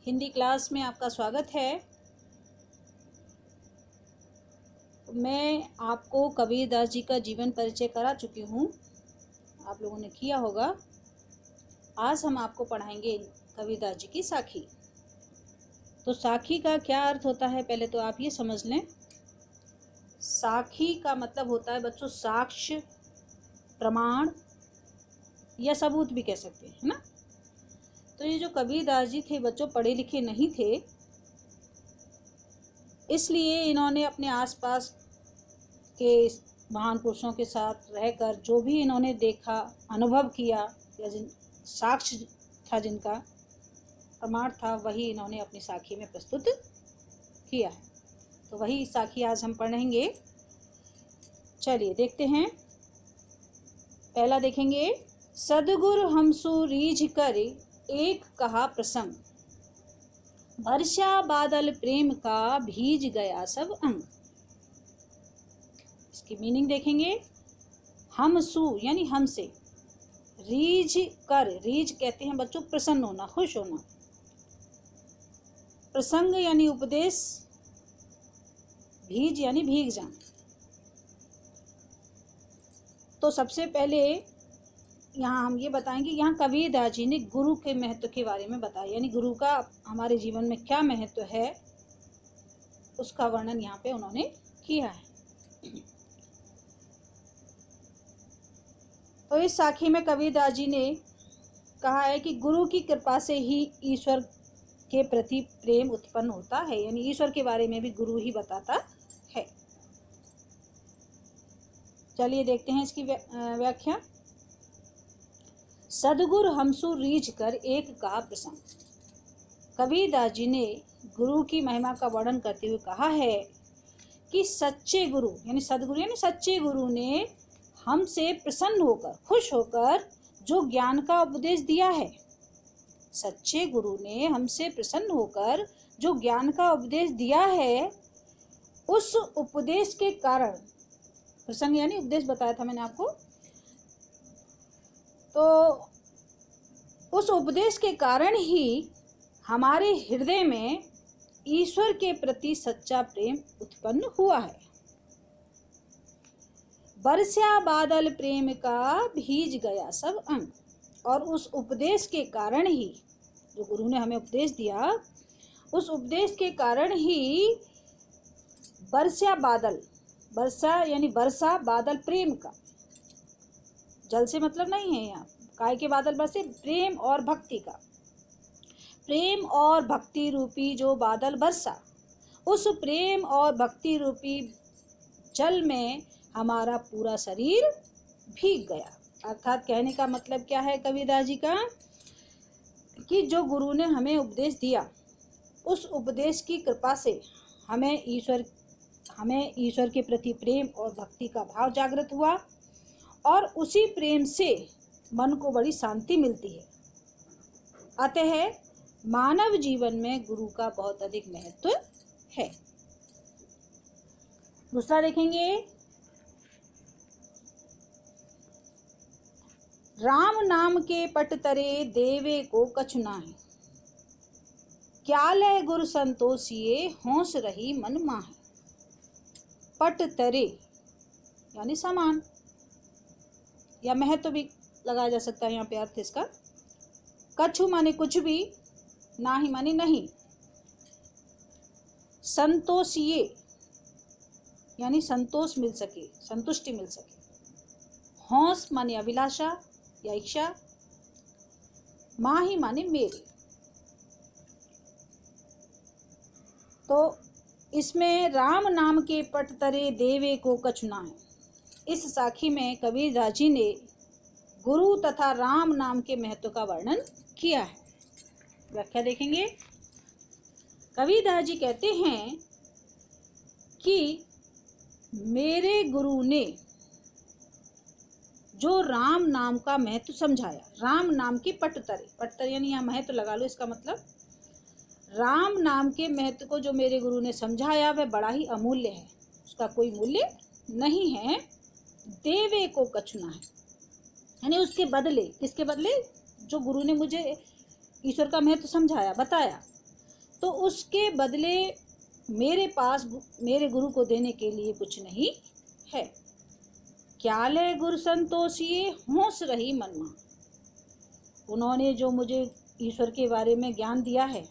Hindi class में आपका स्वागत है। मैं आपको कबीरदास जी का जीवन परिचय करा चुकी हूँ, आप लोगों ने किया होगा। आज हम आपको पढ़ाएंगे कबीरदास जी की साखी। तो साखी का क्या अर्थ होता है, पहले तो आप ये समझ लें। साखी का मतलब होता है बच्चों साक्ष्य, प्रमाण या सबूत भी कह सकते हैं, है ना। तो ये जो कबीरदास जी थे बच्चों पढ़े लिखे नहीं थे, इसलिए इन्होंने अपने आसपास के महान पुरुषों के साथ रहकर जो भी इन्होंने देखा, अनुभव किया या जिन साक्ष्य था, जिनका प्रमाण था, वही इन्होंने अपनी साखी में प्रस्तुत किया है। तो वही साखी आज हम पढ़ेंगे। चलिए देखते हैं। पहला देखेंगे, सदगुरु हमसु रीझ कर एक कहा प्रसंग, वर्षा बादल प्रेम का भीज गया सब अंग। इसकी मीनिंग देखेंगे। हमसु यानी हमसे, रीझ कर, रीझ कहते हैं बच्चों प्रसन्न होना, खुश होना। प्रसंग यानी उपदेश, भीज यानी भीग जाना। तो सबसे पहले यहाँ हम ये बताएंगे, यहाँ कबीरदास जी ने गुरु के महत्व के बारे में बताया, यानी गुरु का हमारे जीवन में क्या महत्व है उसका वर्णन यहाँ पे उन्होंने किया है। तो इस साखी में कबीरदास जी ने कहा है कि गुरु की कृपा से ही ईश्वर के प्रति प्रेम उत्पन्न होता है, यानी ईश्वर के बारे में भी गुरु ही बताता है। चलिए देखते हैं इसकी व्याख्या। सदगुरु हमसु रीझ कर एक कहा प्रसंग। कबीरदास जी ने गुरु की महिमा का वर्णन करते हुए कहा है कि सच्चे गुरु यानी सदगुरु यानी सच्चे गुरु ने हमसे प्रसन्न होकर, खुश होकर जो ज्ञान का उपदेश दिया है, सच्चे गुरु ने हमसे प्रसन्न होकर जो ज्ञान का उपदेश दिया है, उस उपदेश के कारण, प्रसंग यानी उपदेश बताया था मैंने आपको, तो उस उपदेश के कारण ही हमारे हृदय में ईश्वर के प्रति सच्चा प्रेम उत्पन्न हुआ है। बरसा बादल प्रेम का भीज गया सब अंग। और उस उपदेश के कारण ही, जो गुरु ने हमें उपदेश दिया, उस उपदेश के कारण ही बरसा बादल, वर्षा यानी वर्षा बादल प्रेम का, जल से मतलब नहीं है यहाँ, काय के बादल बरसे, प्रेम और भक्ति का, प्रेम और भक्ति रूपी जो बादल बरसा, उस प्रेम और भक्ति रूपी जल में हमारा पूरा शरीर भीग गया। अर्थात कहने का मतलब क्या है कबीरदास जी का, कि जो गुरु ने हमें उपदेश दिया, उस उपदेश की कृपा से हमें ईश्वर के प्रति प्रेम और भक्ति का भाव जागृत हुआ, और उसी प्रेम से मन को बड़ी शांति मिलती है। अतः मानव जीवन में गुरु का बहुत अधिक महत्व है। दूसरा देखेंगे, राम नाम के पट तरे देवे को कछु नाहि, क्या लय गुरु संतोषिए होश रही मन माहि। पट तरे यानी समान या महत्व भी लगाया जा सकता है यहाँ पे अर्थ इसका। कछु माने कुछ भी, नाही माने नहीं। संतोषिए यानी संतोष मिल सके, संतुष्टि मिल सके। होश माने अभिलाषा या इच्छा। माही माने मेरे। तो इसमें राम नाम के पट तरे देवे को कछु नाहि, इस साखी में कबीरदास जी ने गुरु तथा राम नाम के महत्व का वर्णन किया है। व्याख्या देखेंगे। कबीरदास जी कहते हैं कि मेरे गुरु ने जो राम नाम का महत्व समझाया, राम नाम की पट तरे यानी यहाँ महत्व लगा लो, इसका मतलब राम नाम के महत्व को जो मेरे गुरु ने समझाया वह बड़ा ही अमूल्य है, उसका कोई मूल्य नहीं है। देवे को कछु नाहि यानी उसके बदले, किसके बदले, जो गुरु ने मुझे ईश्वर का महत्व समझाया, बताया, तो उसके बदले मेरे पास मेरे गुरु को देने के लिए कुछ नहीं है। क्या ले गुरु संतोषिए होश रही मनमा। उन्होंने जो मुझे ईश्वर के बारे में ज्ञान दिया है,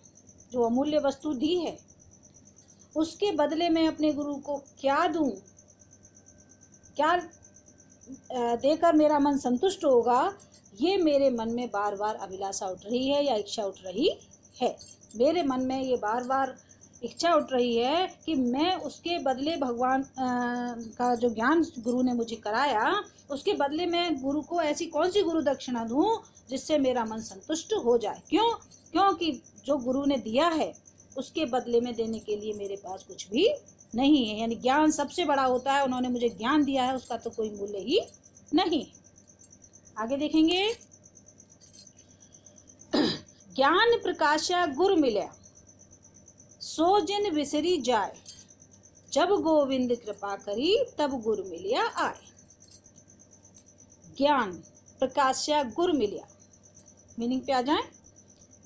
जो अमूल्य वस्तु दी है, उसके बदले मैं अपने गुरु को क्या दूं, क्या देकर मेरा मन संतुष्ट होगा, ये मेरे मन में बार बार अभिलाषा उठ रही है या इच्छा उठ रही है। मेरे मन में ये बार बार इच्छा उठ रही है कि मैं उसके बदले भगवान का जो ज्ञान गुरु ने मुझे कराया, उसके बदले मैं गुरु को ऐसी कौन सी गुरु दक्षिणा दूं जिससे मेरा मन संतुष्ट हो जाए। क्योंकि जो गुरु ने दिया है उसके बदले में देने के लिए मेरे पास कुछ भी नहीं है। यानी ज्ञान सबसे बड़ा होता है। उन्होंने मुझे ज्ञान दिया है, उसका तो कोई मूल्य ही नहीं। आगे देखेंगे। ज्ञान प्रकाशा गुर मिल्या सो जिन विसरी जाए, जब गोविंद कृपा करी तब गुर मिलिया आए। ज्ञान प्रकाशा गुर मिलिया, मीनिंग पे आ जाए।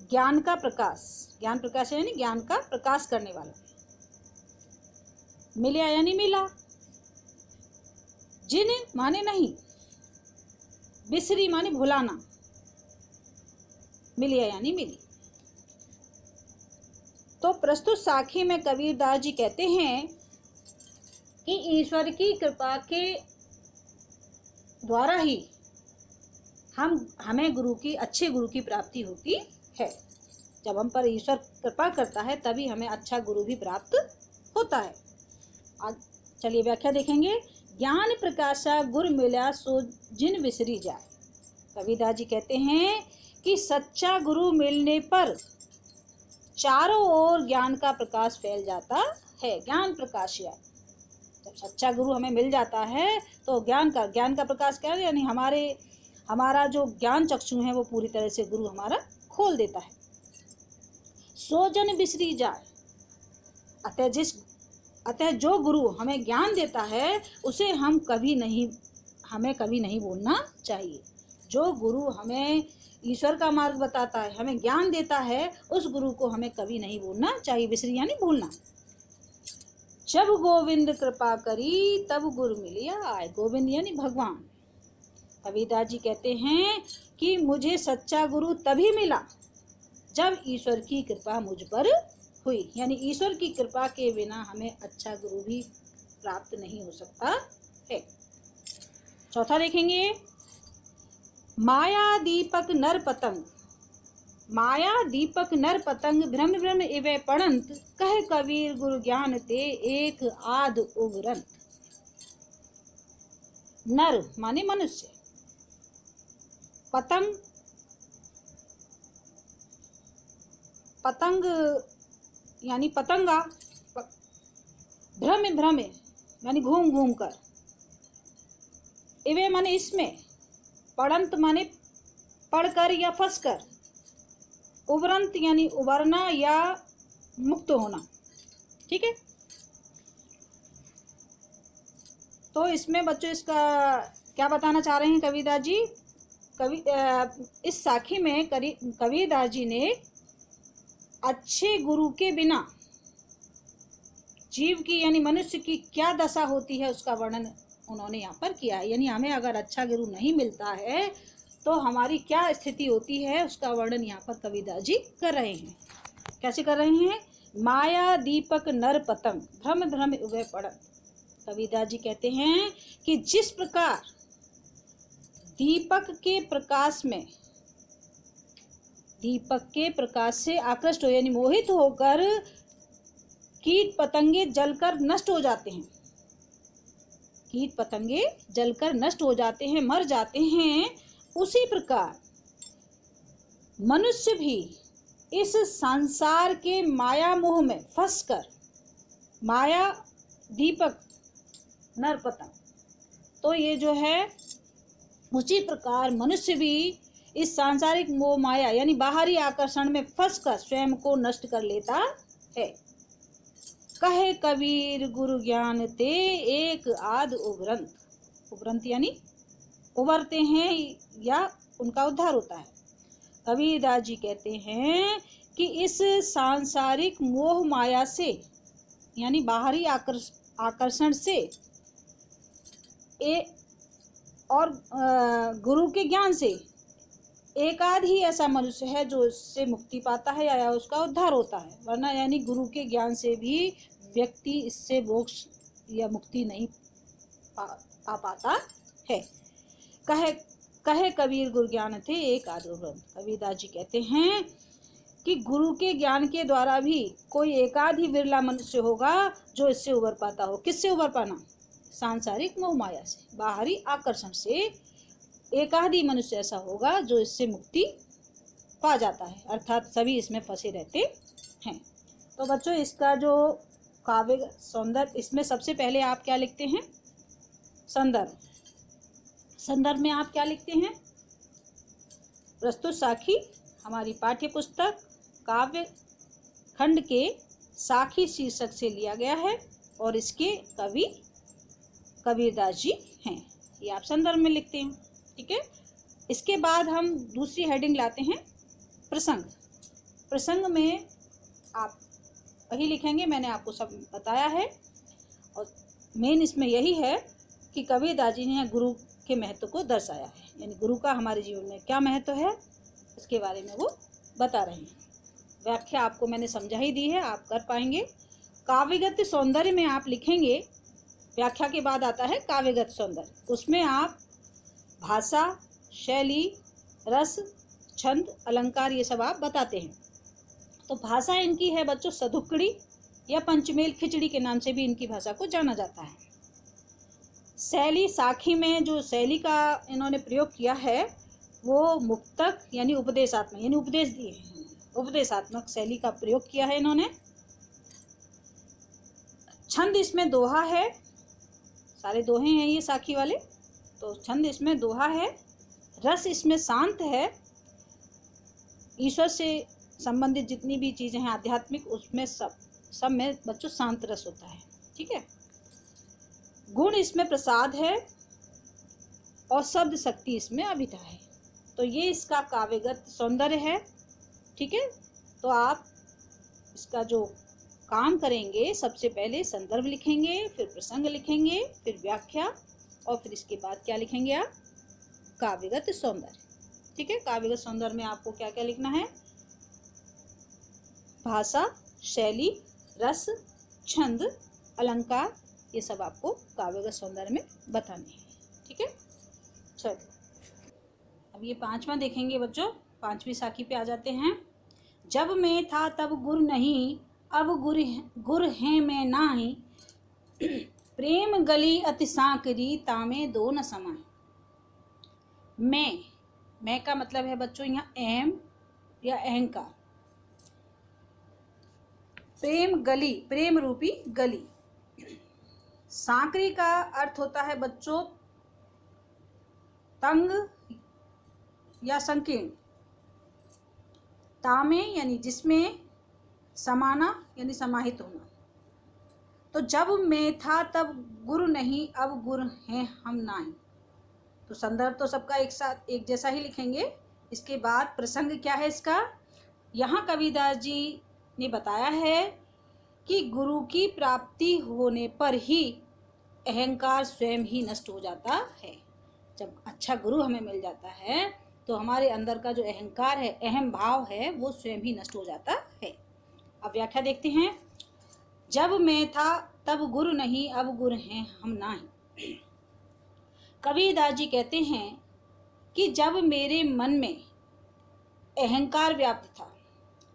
ज्ञान का प्रकाश, ज्ञान प्रकाश यानी ज्ञान का प्रकाश करने वाला। मिलिया यानी मिला। जिन माने नहीं, बिसरी माने भुलाना, मिलिया यानी मिली। तो प्रस्तुत साखी में कबीरदास जी कहते हैं कि ईश्वर की कृपा के द्वारा ही हमें गुरु की, अच्छे गुरु की प्राप्ति होती है। जब हम पर ईश्वर कृपा करता है तभी हमें अच्छा गुरु भी प्राप्त होता है। चलिए व्याख्या देखेंगे। ज्ञान प्रकाशा गुर मिला सो जिन विसरी जाए। कबीरदास जी कहते हैं कि सच्चा गुरु मिलने पर चारों ओर ज्ञान का प्रकाश फैल जाता है। ज्ञान प्रकाशिया, जब सच्चा गुरु हमें मिल जाता है तो ज्ञान का प्रकाश क्या है, यानी हमारा जो ज्ञान चक्षु है वो पूरी तरह से गुरु हमारा खोल देता है। सो जन बिसरी जाए, अतः जो गुरु हमें ज्ञान देता है उसे हमें कभी नहीं भूलना चाहिए। जो गुरु हमें ईश्वर का मार्ग बताता है, हमें ज्ञान देता है, उस गुरु को हमें कभी नहीं भूलना चाहिए। बिसरी यानी भूलना। जब गोविंद कृपा करी तब गुरु मिलिया आए। गोविंद यानी भगवान। कबीरदास जी कहते हैं कि मुझे सच्चा गुरु तभी मिला जब ईश्वर की कृपा मुझ पर हुई। यानी ईश्वर की कृपा के बिना हमें अच्छा गुरु भी प्राप्त नहीं हो सकता है। चौथा देखेंगे। माया दीपक नर पतंग, माया दीपक नर पतंग भ्रम भ्रम इवे पड़ंत, कह कबीर गुरु ज्ञान ते एक आध उगरंत। नर माने मनुष्य, पतंग यानी पतंगा, भ्रम भ्रम यानी घूम घूम कर, इवे माने इसमें, पड़ंत माने पढ़कर या फंसकर, उबरंत यानी उबरना या मुक्त होना। ठीक है। तो इसमें बच्चों इसका क्या बताना चाह रहे हैं कबीरदास जी? इस साखी में कबीरदास जी ने अच्छे गुरु के बिना जीव की यानी मनुष्य की क्या दशा होती है उसका वर्णन उन्होंने यहाँ पर किया है। यानी हमें अगर अच्छा गुरु नहीं मिलता है तो हमारी क्या स्थिति होती है उसका वर्णन यहाँ पर कबीरदास जी कर रहे हैं। कैसे कर रहे हैं? माया दीपक नर पतंग भ्रम भ्रम उभय पड़त। कबीरदास जी कहते हैं कि जिस प्रकार दीपक के प्रकाश से आकृष्ट हो यानी मोहित होकर कीट पतंगे जलकर नष्ट हो जाते हैं, कीट पतंगे जलकर नष्ट हो जाते हैं, मर जाते हैं, उसी प्रकार मनुष्य भी इस संसार के माया मोह में फंसकर, माया दीपक नर पतंग, तो ये जो है उसी प्रकार मनुष्य भी इस सांसारिक मोह माया यानी बाहरी आकर्षण में फंसकर स्वयं को नष्ट कर लेता है। कहे कबीर गुरु ज्ञान ते एक आध उभरंत, उभरंत यानी उभरते हैं या उनका उद्धार होता है। कबीरदास जी कहते हैं कि इस सांसारिक मोह माया से यानी बाहरी आकर्षण से और गुरु के ज्ञान से एक आध ही ऐसा मनुष्य है जो इससे मुक्ति पाता है या उसका उद्धार होता है, वरना यानी गुरु के ज्ञान से भी व्यक्ति इससे मोक्ष या मुक्ति नहीं पा पाता है। कहे कबीर गुरु ज्ञान थे एक आधो ग्रंथ। कबीरदास जी कहते हैं कि गुरु के ज्ञान के द्वारा भी कोई एक आध ही विरला मनुष्य होगा जो इससे उबर पाता हो। किससे उबर पाना? सांसारिक मोह माया से, बाहरी आकर्षण से एक आधी मनुष्य ऐसा होगा जो इससे मुक्ति पा जाता है, अर्थात सभी इसमें फंसे रहते हैं। तो बच्चों, इसका जो काव्य सौंदर्य, इसमें सबसे पहले आप क्या लिखते हैं? संदर्भ। संदर्भ में आप क्या लिखते हैं? प्रस्तुत साखी हमारी पाठ्य पुस्तक काव्य खंड के साखी शीर्षक से लिया गया है और इसके कवि कबीरदास जी हैं। ये आप संदर्भ में लिखते हैं, ठीक है। इसके बाद हम दूसरी हेडिंग लाते हैं प्रसंग। प्रसंग में आप वही लिखेंगे, मैंने आपको सब बताया है, और मेन इसमें यही है कि कबीरदास जी ने गुरु के महत्व को दर्शाया है, यानी गुरु का हमारे जीवन में क्या महत्व है इसके बारे में वो बता रहे हैं। व्याख्या आपको मैंने समझा ही दी है, आप कर पाएंगे। काव्यगत सौंदर्य में आप लिखेंगे, व्याख्या के बाद आता है काव्यगत सौंदर्य, उसमें आप भाषा, शैली, रस, छंद, अलंकार ये सब आप बताते हैं। तो भाषा इनकी है बच्चों सधुकड़ी या पंचमेल खिचड़ी के नाम से भी इनकी भाषा को जाना जाता है। शैली, साखी में जो शैली का इन्होंने प्रयोग किया है वो मुक्तक यानी उपदेशात्मक, यानी उपदेश दिए हैं, उपदेशात्मक शैली का प्रयोग किया है इन्होंने। छंद इसमें दोहा है, सारे दोहे हैं ये साखी वाले, तो छंद इसमें दोहा है। रस इसमें शांत है, ईश्वर से संबंधित जितनी भी चीज़ें हैं आध्यात्मिक, उसमें सब में बच्चों शांत रस होता है, ठीक है। गुण इसमें प्रसाद है और शब्द शक्ति इसमें अभिधा है। तो ये इसका काव्यगत सौंदर्य है, ठीक है। तो आप इसका जो काम करेंगे, सबसे पहले संदर्भ लिखेंगे, फिर प्रसंग लिखेंगे, फिर व्याख्या, और फिर इसके बाद क्या लिखेंगे आप? काव्यगत सौंदर्य, ठीक है। काव्यगत सौंदर्य में आपको क्या क्या लिखना है? भाषा, शैली, रस, छंद, अलंकार, ये सब आपको काव्यगत सौंदर्य में बताने हैं, ठीक है। चलो अब ये पांचवा देखेंगे बच्चों, पांचवी साखी पे आ जाते हैं। जब मैं था तब गुर नहीं, अब गुर हैं मैं नाही, प्रेम गली अति सांकरी, तामे दो न समाए। मैं का मतलब है बच्चों यहाँ अहम या अहंकार। प्रेम गली, प्रेम रूपी गली। सांकरी का अर्थ होता है बच्चों तंग या संकीर्ण। तामे यानी जिसमें, समाना यानी समाहित होना। तो जब मैं था तब गुरु नहीं, अब गुरु हैं हम नाही। तो संदर्भ तो सबका एक साथ एक जैसा ही लिखेंगे। इसके बाद प्रसंग क्या है इसका? यहाँ कबीरदास जी ने बताया है कि गुरु की प्राप्ति होने पर ही अहंकार स्वयं ही नष्ट हो जाता है। जब अच्छा गुरु हमें मिल जाता है तो हमारे अंदर का जो अहंकार है, अहम भाव है, वो स्वयं ही नष्ट हो जाता है। अब व्याख्या देखते हैं। जब मैं था तब गुरु नहीं, अब गुरु हैं हम नाही। कबीरदास जी कहते हैं कि जब मेरे मन में अहंकार व्याप्त था,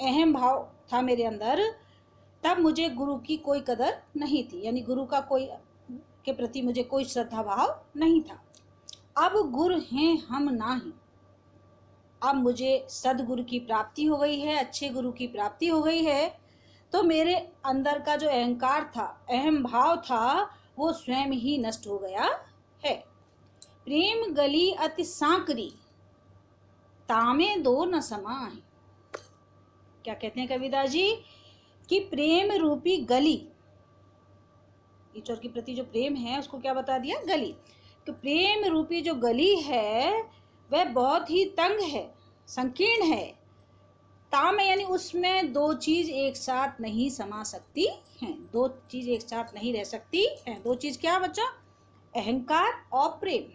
अहम भाव था मेरे अंदर, तब मुझे गुरु की कोई कदर नहीं थी, यानी गुरु का कोई के प्रति मुझे कोई श्रद्धा भाव नहीं था। अब गुरु हैं हम नाही, अब मुझे सदगुरु की प्राप्ति हो गई है, अच्छे गुरु की प्राप्ति हो गई है, तो मेरे अंदर का जो अहंकार था, अहम भाव था, वो स्वयं ही नष्ट हो गया है। प्रेम गली अति सांकरी, तामे दो न समाए। क्या कहते हैं कबीरदास जी? कि प्रेम रूपी गली, ईश्वर के प्रति जो प्रेम है उसको क्या बता दिया? गली। तो प्रेम रूपी जो गली है वह बहुत ही तंग है, संकीर्ण है। ताम यानी उसमें दो चीज एक साथ नहीं समा सकती हैं, दो चीज एक साथ नहीं रह सकती हैं। दो चीज क्या बच्चा? अहंकार और प्रेम।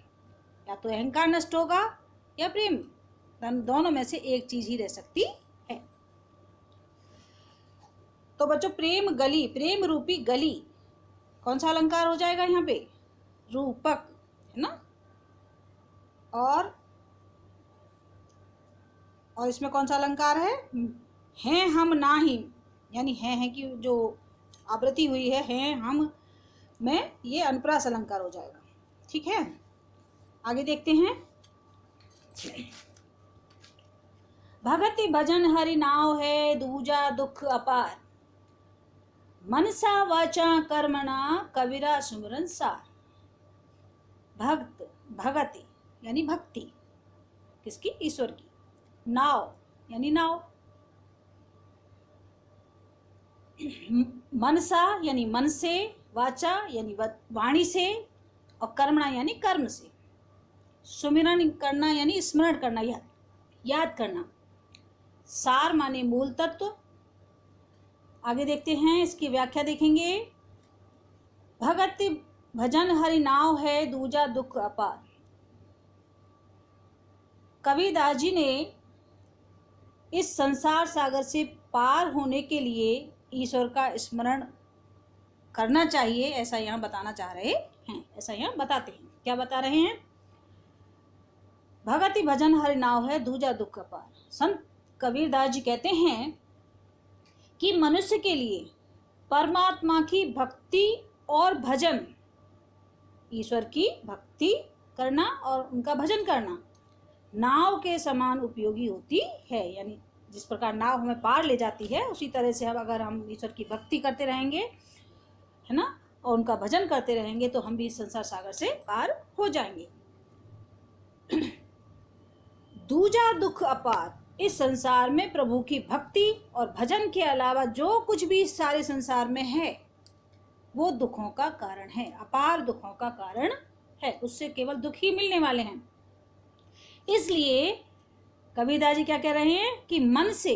या तो अहंकार नष्ट होगा या प्रेम, दोनों में से एक चीज ही रह सकती है। तो बच्चों प्रेम गली, प्रेम रूपी गली कौन सा अलंकार हो जाएगा यहाँ पे? रूपक, है ना। और इसमें कौन सा अलंकार है? हैं हम नाही, यानी है कि जो आवृत्ति हुई है हम में, ये अनुप्रास अलंकार हो जाएगा। ठीक है, आगे देखते हैं। भगति भजन हरि नाव है, दूजा दुख अपार, मनसा वाचा कर्मणा कबीरा सुमरन सार। भक्त, भगति यानी भक्ति किसकी? ईश्वर की। नाव यानी नाव, मनसा यानी मन से, वाचा यानी वाणी से, और कर्मणा यानी कर्म से। सुमिरन करना यानी स्मरण करना, याद करना। सार माने मूल तत्व। आगे देखते हैं, इसकी व्याख्या देखेंगे। भगति भजन हरि नाव है, दूजा दुख अपार। कबीरदास जी ने इस संसार सागर से पार होने के लिए ईश्वर का स्मरण करना चाहिए, ऐसा यहाँ बताना चाह रहे हैं। ऐसा यहाँ बताते हैं। क्या बता रहे हैं? भगति भजन हरि नाव है, दूजा दुख अपार। संत कबीरदास जी कहते हैं कि मनुष्य के लिए परमात्मा की भक्ति और भजन, ईश्वर की भक्ति करना और उनका भजन करना नाव के समान उपयोगी होती है। यानी जिस प्रकार नाव हमें पार ले जाती है, उसी तरह से अगर हम ईश्वर की भक्ति करते रहेंगे, है ना, और उनका भजन करते रहेंगे, तो हम भी इस संसार सागर से पार हो जाएंगे। दूजा दुख अपार, इस संसार में प्रभु की भक्ति और भजन के अलावा जो कुछ भी इस सारे संसार में है वो दुखों का कारण है, अपार दुखों का कारण है। उससे केवल दुख ही मिलने वाले हैं। इसलिए कबीरदास जी क्या कह रहे हैं कि मन से,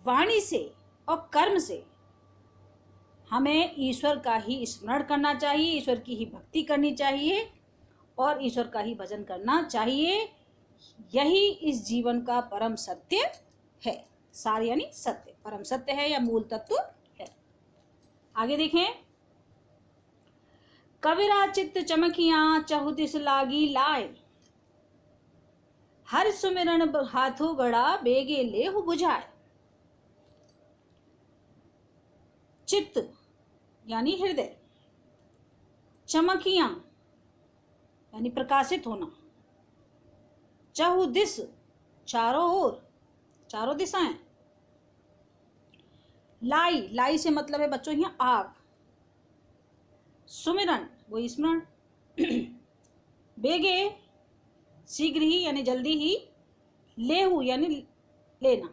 वाणी से और कर्म से हमें ईश्वर का ही स्मरण करना चाहिए, ईश्वर की ही भक्ति करनी चाहिए और ईश्वर का ही भजन करना चाहिए। यही इस जीवन का परम सत्य है। सार यानी सत्य, परम सत्य है या मूल तत्व है। आगे देखें। कबीरा चित्त चमकियां, चहुदिस लागी लाए, हर सुमिरन हाथों गड़ा, बेगे लेहु बुझाए। चित्त यानी हृदय, चमकियां यानी प्रकाशित होना, चहुदिस चारों ओर, चारों दिशाएं, लाई, लाई से मतलब है बच्चों यहाँ आग, सुमिरन वो स्मरण, बेगे शीघ्र ही यानी जल्दी ही, लेहु यानी लेना।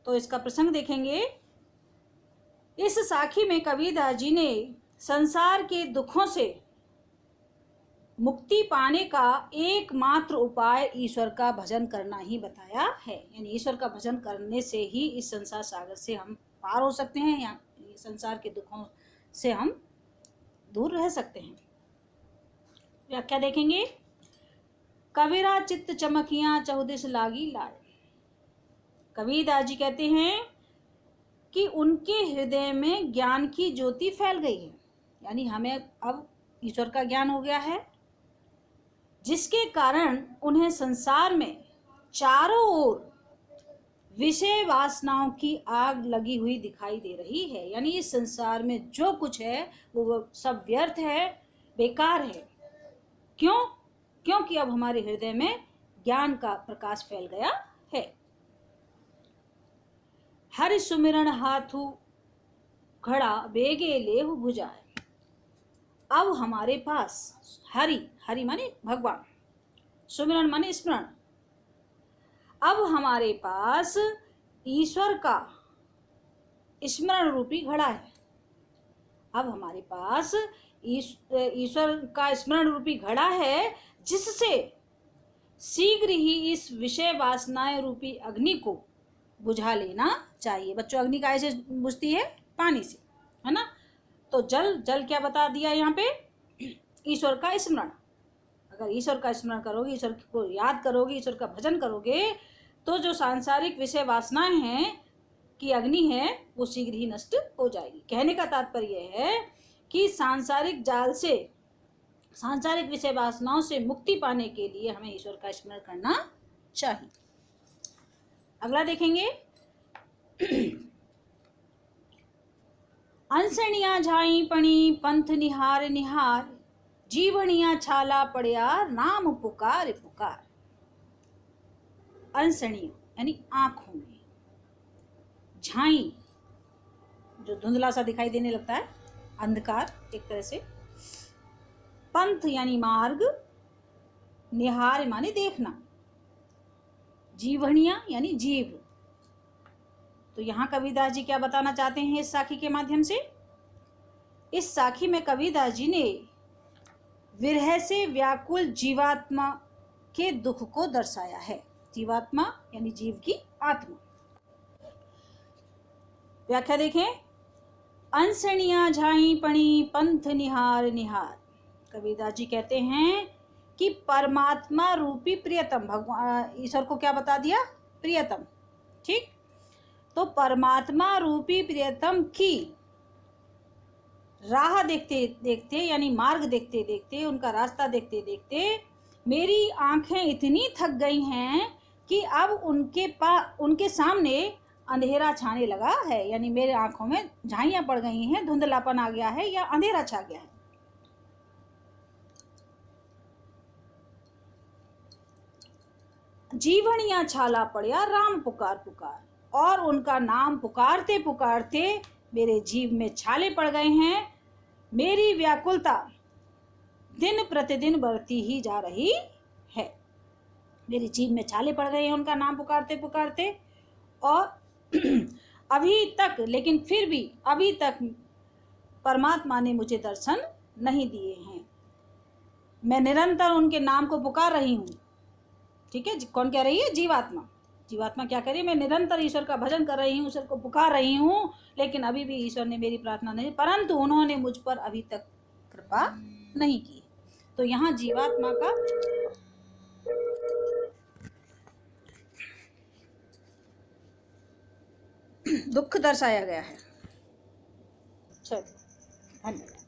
तो इसका प्रसंग देखेंगे। इस साखी में कबीरदास जी ने संसार के दुखों से मुक्ति पाने का एकमात्र उपाय ईश्वर का भजन करना ही बताया है। यानी ईश्वर का भजन करने से ही इस संसार सागर से हम पार हो सकते हैं, या संसार के दुखों से हम दूर रह सकते हैं। व्याख्या देखेंगे। कबीरा चित्त चमकियां, चहुदिस लागी लाए। कबीरदास जी कहते हैं कि उनके हृदय में ज्ञान की ज्योति फैल गई है। यानी हमें अब ईश्वर का ज्ञान हो गया है, जिसके कारण उन्हें संसार में चारों ओर विषय वासनाओं की आग लगी हुई दिखाई दे रही है। यानी इस संसार में जो कुछ है वो सब व्यर्थ है, बेकार है। क्यों? क्योंकि अब हमारे हृदय में ज्ञान का प्रकाश फैल गया है। हरि सुमिरन हाथू घड़ा, बेगे लेहु बुझाए। अब हमारे पास हरि, हरि माने भगवान, सुमिरन माने स्मरण, अब हमारे पास ईश्वर का स्मरण रूपी घड़ा है। अब हमारे पास ईश्वर का स्मरण रूपी घड़ा है, जिससे शीघ्र ही इस विषय वासनाएं रूपी अग्नि को बुझा लेना चाहिए। बच्चों, अग्नि कैसे बुझती है? पानी से, है ना। तो जल, जल क्या बता दिया यहाँ पे? ईश्वर का स्मरण। अगर ईश्वर का स्मरण करोगे, ईश्वर को याद करोगे, ईश्वर का भजन करोगे, तो जो सांसारिक विषय वासनाएं हैं की अग्नि है वो शीघ्र ही नष्ट हो जाएगी। कहने का तात्पर्य है कि सांसारिक जाल से, सांसारिक विषय वासनाओं से मुक्ति पाने के लिए हमें ईश्वर का स्मरण करना चाहिए। अगला देखेंगे। अंसणिया झाई पणी पंथ निहार निहार, जीवनिया छाला पड़िया नाम पुकार पुकार। अंसणिया यानी आंखों में, झाई जो धुंधला सा दिखाई देने लगता है, अंधकार एक तरह से, पंथ यानी मार्ग, निहार माने देखना, जीवनिया यानी जीव। तो यहाँ कबीरदास जी क्या बताना चाहते हैं इस साखी के माध्यम से? इस साखी में कबीरदास जी ने विरह से व्याकुल जीवात्मा के दुख को दर्शाया है। जीवात्मा यानी जीव की आत्मा। व्याख्या देखें। अंसणिया झाई पणी पंथ निहार निहार। कबीरदास जी कहते हैं कि परमात्मा रूपी प्रियतम, भगवान ईश्वर को क्या बता दिया? प्रियतम। ठीक, तो परमात्मा रूपी प्रियतम की राह देखते देखते यानी मार्ग देखते देखते, उनका रास्ता देखते देखते मेरी आंखें इतनी थक गई हैं कि अब उनके सामने अंधेरा छाने लगा है। यानी मेरे आंखों में झाइयां पड़ गई हैं, धुंधलापन आ गया है या अंधेरा छा गया है। जीवनिया छाला पड़िया राम पुकार पुकार, और उनका नाम पुकारते पुकारते मेरे जीव में छाले पड़ गए हैं। मेरी व्याकुलता दिन प्रतिदिन बढ़ती ही जा रही है। मेरे जीव में छाले पड़ गए हैं उनका नाम पुकारते पुकारते, और अभी तक, लेकिन फिर भी अभी तक परमात्मा ने मुझे दर्शन नहीं दिए हैं। मैं निरंतर उनके नाम को पुकार रही हूँ। ठीक है, कौन कह रही है? जीवात्मा। जीवात्मा क्या करी? मैं निरंतर ईश्वर का भजन कर रही हूँ, ईश्वर को पुकार रही हूँ, लेकिन अभी भी ईश्वर ने मेरी प्रार्थना नहीं, परंतु उन्होंने मुझ पर अभी तक कृपा नहीं की। तो यहाँ जीवात्मा का दुख दर्शाया गया है। चलो, धन्यवाद।